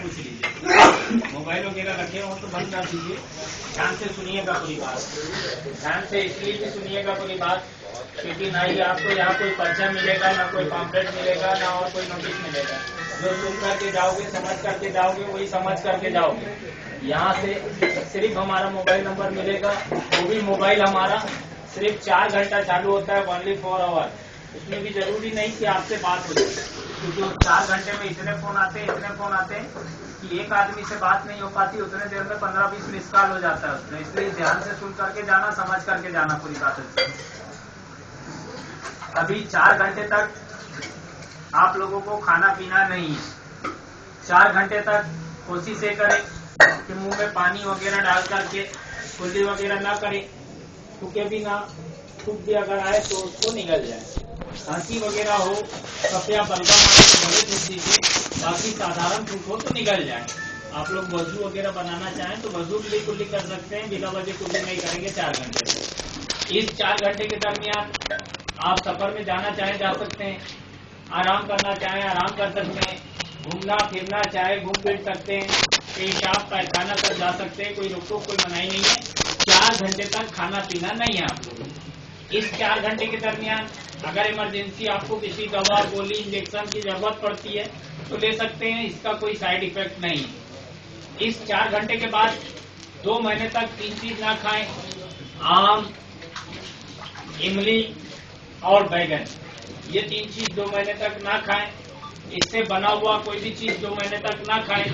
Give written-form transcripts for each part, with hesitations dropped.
पूछ लीजिए। मोबाइल वगैरह रखे हो तो बंद कर दीजिए, ध्यान से सुनिएगा पूरी बात। ध्यान से इसलिए भी सुनिएगा पूरी बात क्योंकि ना ही आपको यहाँ कोई पर्चा मिलेगा, ना कोई पॉम्पलेट मिलेगा, ना और कोई नोटिस मिलेगा। जो सुन करके जाओगे, समझ करके जाओगे, वही समझ करके जाओगे। यहाँ से सिर्फ हमारा मोबाइल नंबर मिलेगा, वो भी मोबाइल हमारा सिर्फ 4 घंटा चालू होता है, ओनली 4 आवर। उसमें भी जरूरी नहीं कि आपसे बात हो जाए, क्योंकि 4 घंटे में इतने फोन आते हैं कि एक आदमी से बात नहीं हो पाती, उतने देर में 15-20 मिस कॉल हो जाता है उसमें। इसलिए ध्यान से सुन करके जाना, समझ करके जाना पूरी बात है। अभी 4 घंटे तक आप लोगों को खाना पीना नहीं है। 4 घंटे तक कोशिश ये करें कि मुंह में पानी वगैरह डाल करके कुल्ली वगैरह ना करें, थूके भी ना, थूक भी अगर आए तो उसको निकल जाए। खांसी वगैरह हो, कृपया बलगम आने से भले थूक दीजिए, बाकी साधारण थूक हो तो निकल जाए। आप लोग वजू वगैरह बनाना चाहें तो वजू भी कुल्ली कर सकते हैं, बिना वजह कुल्ली नहीं करेंगे 4 घंटे तक। इस 4 घंटे के दरमियान आप सफर में जाना चाहें जा सकते हैं, आराम करना चाहें आराम कर सकते हैं, घूमना फिरना चाहे घूम फिर सकते हैं, पेशाब पैखाना कर जा सकते हैं, कोई रोक टोक कोई मनाही नहीं है। 4 घंटे तक खाना पीना नहीं है आप लोगों को। इस 4 घंटे के दरमियान अगर इमरजेंसी आपको किसी दवा गोली इंजेक्शन की जरूरत पड़ती है तो ले सकते हैं, इसका कोई साइड इफेक्ट नहीं है। इस 4 घंटे के बाद 2 महीने तक 3 चीज ना खाएं, आम, इमली और बैगन, ये 3 चीज 2 महीने तक ना खाएं। इससे बना हुआ कोई भी चीज 2 महीने तक ना खाएं।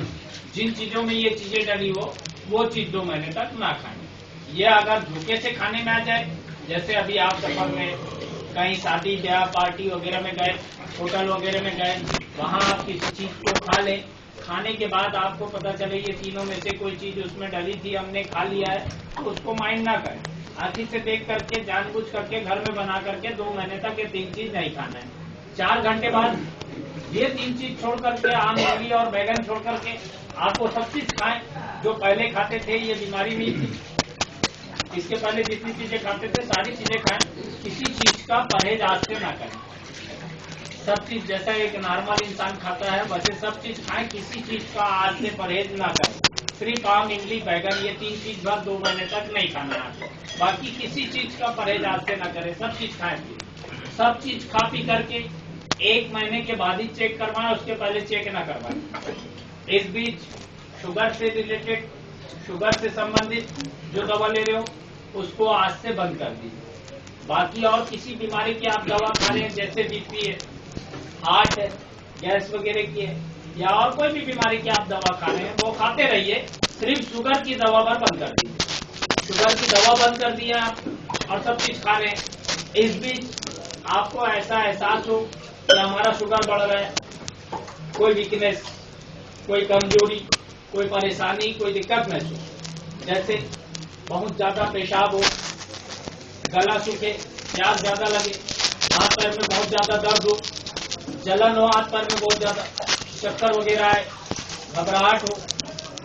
जिन चीजों में ये चीजें डली हो वो चीज 2 महीने तक ना खाएं। ये अगर धोखे से खाने में आ जाए, जैसे अभी आप सफर में कहीं शादी ब्याह पार्टी वगैरह में गए, होटल वगैरह में गए, वहां आप किसी चीज को खा लें, खाने के बाद आपको पता चले ये तीनों में से कोई चीज उसमें डली थी, हमने खा लिया है, तो उसको माइंड ना करें। आखिर से देख करके जानबूझ करके घर में बना करके 2 महीने तक ये 3 चीज नहीं खाना है। 4 घंटे बाद ये 3 चीज छोड़ करके, आम, इमली और बैगन छोड़ करके आप वो सब चीज खाएं जो पहले खाते थे। ये बीमारी नहीं थी, इसके पहले जितनी चीजें खाते थे सारी चीजें खाएं, किसी चीज का परहेज आज से ना करें। सब चीज जैसा एक नॉर्मल इंसान खाता है वैसे सब चीज खाएं, किसी चीज का आज से परहेज ना करें। सिर्फ आम, इमली, बैगन, ये 3 चीज बस 2 महीने तक नहीं खाना है आपको, बाकी किसी चीज का परहेज आज से ना करें, सब चीज खाएं। सब चीज खा पी करके 1 महीने के बाद ही चेक करवाएं, उसके पहले चेक ना करवाएं। इस बीच शुगर से रिलेटेड, शुगर से संबंधित जो दवा ले रहे हो उसको आज से बंद कर दीजिए। बाकी और किसी बीमारी की आप दवा खा रहे हैं, जैसे बीपी है, हार्ट है, गैस वगैरह की है, या और कोई भी बीमारी की आप दवा खा रहे हैं वो खाते रहिए, सिर्फ शुगर की दवा पर बंद कर दीजिए। शुगर की दवा बंद कर दिया आप और सब चीज खा रहे हैं। इस बीच आपको ऐसा एहसास हो कि हमारा शुगर बढ़ रहा है, कोई वीकनेस, कोई कमजोरी, कोई परेशानी, कोई दिक्कत महसूस, जैसे बहुत ज्यादा पेशाब हो, गला सूखे, प्यास ज्यादा लगे, हाथ पैर में बहुत ज्यादा दर्द हो, जलन हो हाथ पैर में बहुत ज्यादा, चक्कर वगैरह आए, घबराहट हो,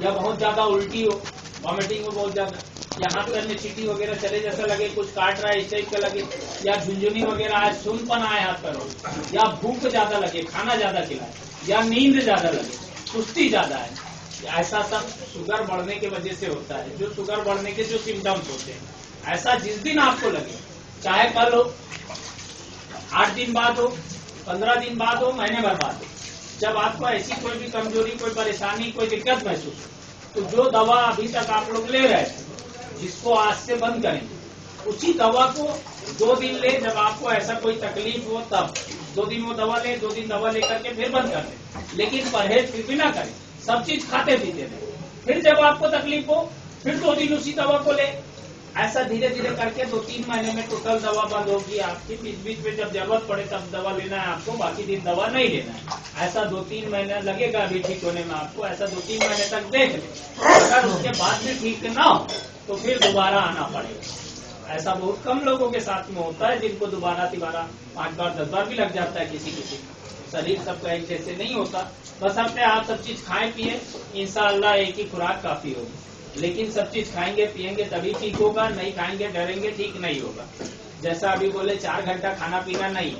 या बहुत ज्यादा उल्टी हो, वॉमिटिंग हो बहुत ज्यादा, या हाथ पैर में चीटी वगैरह चले जैसा लगे, कुछ काट रहा है इस टाइप का लगे, या झुंझुनी वगैरह आए, सुनपन आए हाथ पैर में, या भूख ज्यादा लगे, खाना ज्यादा खिलाए, या नींद ज्यादा लगे, सुस्ती ज्यादा है, ऐसा सब शुगर बढ़ने की वजह से होता है। जो शुगर बढ़ने के जो सिम्टम्स होते हैं, ऐसा जिस दिन आपको लगे, चाहे कल हो, 8 दिन बाद हो, 15 दिन बाद हो, महीने भर बाद हो, जब आपको ऐसी कोई भी कमजोरी, कोई परेशानी, कोई दिक्कत महसूस हो, तो जो दवा अभी तक आप लोग ले रहे थे, जिसको आज से बंद करेंगे, उसी दवा को 2 दिन ले। जब आपको ऐसा कोई तकलीफ हो तब 2 दिन वो दवा ले, 2 दिन दवा लेकर के फिर बंद कर दे, लेकिन परहेज फिर भी ना करें, सब चीज खाते पीते रहे। फिर जब आपको तकलीफ हो फिर 2 दिन उसी दवा को ले। ऐसा धीरे धीरे करके 2-3 महीने में टोटल दवा बंद होगी आपकी। बीच बीच में जब जरूरत पड़े तब दवा लेना है आपको, बाकी दिन दवा नहीं लेना है। ऐसा 2-3 महीना लगेगा अभी ठीक होने में आपको, ऐसा 2-3 महीने तक देख ले। अगर उसके बाद में ठीक ना हो तो फिर दोबारा आना पड़ेगा। ऐसा बहुत कम लोगों के साथ में होता है जिनको दोबारा 5 बार 10 बार भी लग जाता है किसी किसी को। शरीर सबका एक जैसे नहीं होता। बस अपने आप सब चीज खाएं पिए, इंशाअल्लाह एक ही खुराक काफी होगी। लेकिन सब चीज खाएंगे पिएंगे तभी ठीक होगा, नहीं खाएंगे डरेंगे ठीक नहीं होगा। जैसा अभी बोले 4 घंटा खाना पीना नहीं,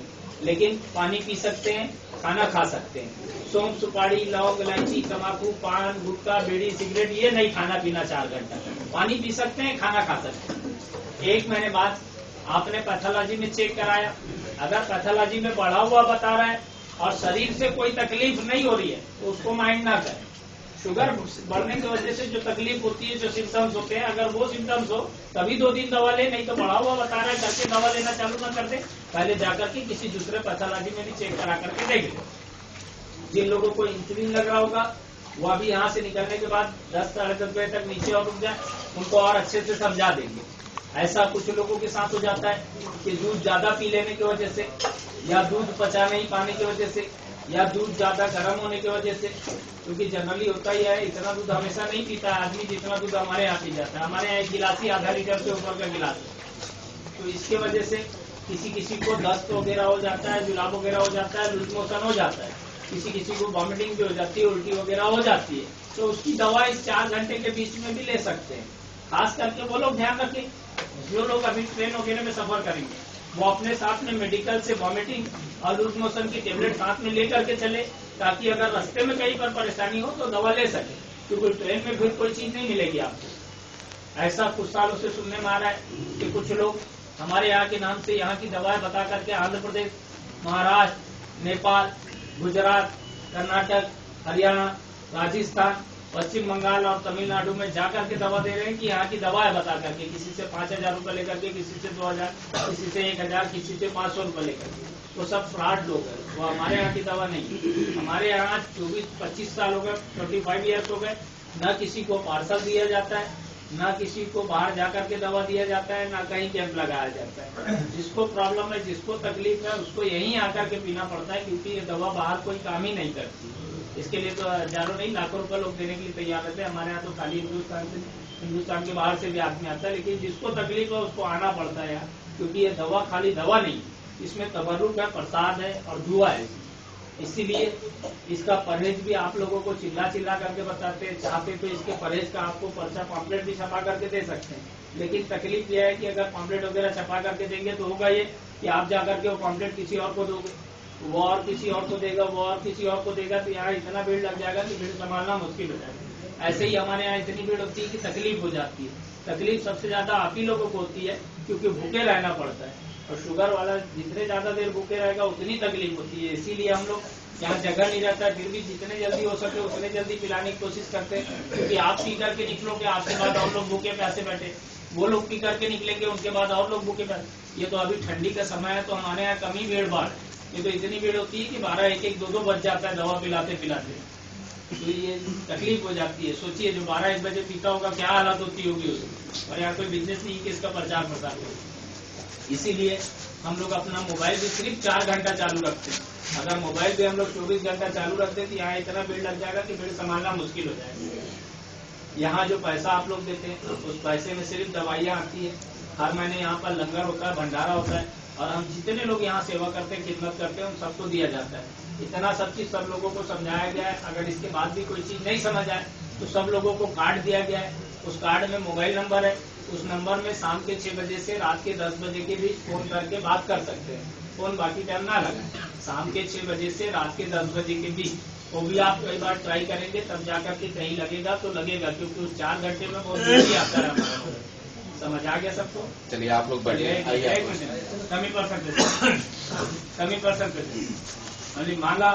लेकिन पानी पी सकते हैं, खाना खा सकते हैं, सौंफ, सुपारी, लौंग, इलायची, तम्बाकू, पान, गुटखा, बीड़ी, सिगरेट ये नहीं खाना पीना 4 घंटा। पानी पी सकते हैं, खाना खा सकते हैं। 1 महीने बाद आपने पैथोलॉजी में चेक कराया, अगर पैथोलॉजी में बढ़ा हुआ बता रहा है और शरीर से कोई तकलीफ नहीं हो रही है तो उसको माइंड ना करें। शुगर बढ़ने की वजह से जो तकलीफ होती है, जो सिम्टम्स होते हैं, अगर वो सिम्टम्स हो तभी 2 दिन दवा ले, नहीं तो बढ़ा हुआ बता रहा है करके दवा लेना चालू ना कर दे। पहले जाकर के किसी दूसरे पैथोलॉजी में भी चेक करा करके देख ले। जिन लोगों को इंसुलिन लग रहा होगा वो अभी यहाँ से निकलने के बाद 10 साढ़े 10 बजे तक नीचे और रुक जाए, उनको और अच्छे से समझा देंगे। ऐसा कुछ लोगों के साथ हो जाता है कि दूध ज्यादा पी लेने की वजह से, या दूध पचा नहीं पाने की वजह से, या दूध ज्यादा गर्म होने की वजह से, क्योंकि जनरली होता ही है इतना दूध हमेशा नहीं पीता है आदमी जितना दूध हमारे यहाँ पी जाता है। हमारे यहाँ 1 गिलास ही आधा लीटर से ऊपर का गिलास है। तो इसके वजह से किसी किसी को दस्त वगैरह हो जाता है, जुलाब वगैरह हो जाता है, लूज मोशन हो जाता है, किसी किसी को वॉमिटिंग भी हो जाती है, उल्टी वगैरह हो जाती है। तो उसकी दवा इस 4 घंटे के बीच में भी ले सकते हैं। खास करके वो लोग ध्यान रखें जो लोग अभी ट्रेन वगैरह में सफर करेंगे, वो अपने साथ में मेडिकल से वॉमिटिंग और लूज मोशन की टेबलेट साथ में लेकर के चले, ताकि अगर रास्ते में कहीं पर परेशानी हो तो दवा ले सके, क्योंकि ट्रेन में फिर कोई चीज नहीं मिलेगी आपको। ऐसा कुछ सालों से सुनने में आ रहा है कि कुछ लोग हमारे यहाँ के नाम से यहाँ की दवाएं बता करके आंध्र प्रदेश, महाराष्ट्र, नेपाल, गुजरात, कर्नाटक, हरियाणा, राजस्थान, पश्चिम बंगाल और तमिलनाडु में जाकर के दवा दे रहे हैं कि यहाँ की दवा है बता करके, किसी से 5,000 रुपए लेकर के, किसी से 2,000, किसी से 1,000, किसी से 500 रुपए लेकर के। वो सब फ्रॉड लोग हैं, वो हमारे यहाँ की दवा नहीं। हमारे यहाँ 24-25 साल हो गए, 25 ईयर्स हो गए, न किसी को पार्सल दिया जाता है, न किसी को बाहर जाकर के दवा दिया जाता है, न कहीं कैंप लगाया जाता है। जिसको प्रॉब्लम है, जिसको तकलीफ है, उसको यहीं आकर के पीना पड़ता है, क्योंकि ये दवा बाहर कोई काम ही नहीं करती। इसके लिए तो हजारों नहीं लाखों रुपए लोग देने के लिए तैयार रहते हैं। हमारे यहाँ तो खाली हिंदुस्तान के बाहर से भी आदमी आता है, लेकिन जिसको तकलीफ है उसको आना पड़ता है यार, क्योंकि ये दवा खाली दवा नहीं, इसमें तबर्रुक है, प्रसाद है और दुआ है। इसीलिए इसका परहेज भी आप लोगों को चिल्ला चिल्ला करके बताते हैं। चाहते तो इसके परहेज का आपको पर्चा पॉम्पलेट भी छपा करके दे सकते हैं, लेकिन तकलीफ यह है कि अगर पॉम्पलेट वगैरह छपा करके देंगे तो होगा ये कि आप जाकर के वो पॉम्पलेट किसी और को दोगे, वो और किसी और को देगा, वो और किसी और को देगा, तो यहाँ इतना भीड़ लग जाएगा कि भीड़ संभालना मुश्किल हो जाएगा। ऐसे ही हमारे यहाँ इतनी भीड़ होती है कि तकलीफ हो जाती है। तकलीफ सबसे ज्यादा आप ही लोगों को होती है, क्योंकि भूखे रहना पड़ता है, और शुगर वाला जितने ज्यादा देर भूखे रहेगा उतनी तकलीफ होती है। इसीलिए हम लोग यहाँ जगह नहीं रहता है, फिर भी जितने जल्दी हो सके उतने जल्दी पिलाने की कोशिश करते हैं, क्योंकि आप पी करके निकलोगे, आपके बाद और लोग भूखे प्यासे बैठे, वो लोग पी करके निकलेंगे, उनके बाद और लोग भूखे प्यासे। ये तो अभी ठंडी का समय है, तो हमारे यहाँ कमी भीड़ भाड़, ये तो इतनी भीड़ होती है कि 12, 1, 2 बज जाता है दवा पिलाते पिलाते। तो ये तकलीफ हो जाती है। सोचिए जो 12, 1 बजे पीता होगा क्या हालत होती होगी उसकी, और यहाँ कोई बिजनेस नहीं कि इसका प्रचार प्रसार हो। इसीलिए हम लोग अपना मोबाइल भी सिर्फ 4 घंटा चालू रखते हैं। अगर मोबाइल भी हम लोग 24 घंटा चालू रखते तो यहाँ इतना भीड़ लग जाएगा कि भीड़ संभालना मुश्किल हो जाएगा। यहाँ जो पैसा आप लोग देते हैं उस पैसे में सिर्फ दवाइयाँ आती है। हर महीने यहाँ पर लंगर होता है, भंडारा होता है, और हम जितने लोग यहाँ सेवा करते हैं, खिदमत करते हैं, उन सबको दिया जाता है। इतना सब चीज सब लोगों को समझाया गया है। अगर इसके बाद भी कोई चीज नहीं समझ आए तो सब लोगों को कार्ड दिया गया है। उस कार्ड में मोबाइल नंबर है, उस नंबर में शाम के 6 बजे से रात के 10 बजे के बीच फोन करके बात कर सकते हैं। फोन बाकी टाइम ना लगाए, शाम के 6 बजे से रात के 10 बजे के बीच। वो भी आप कई बार ट्राई करेंगे तब जाकर के कहीं लगेगा तो लगेगा, क्योंकि उस 4 घंटे में बहुत जल्दी आता है हमारा। समझ आ गया सबको? चलिए आप लोग बढ़िए, कमी पर सकते, कमी पर सकते। मान ला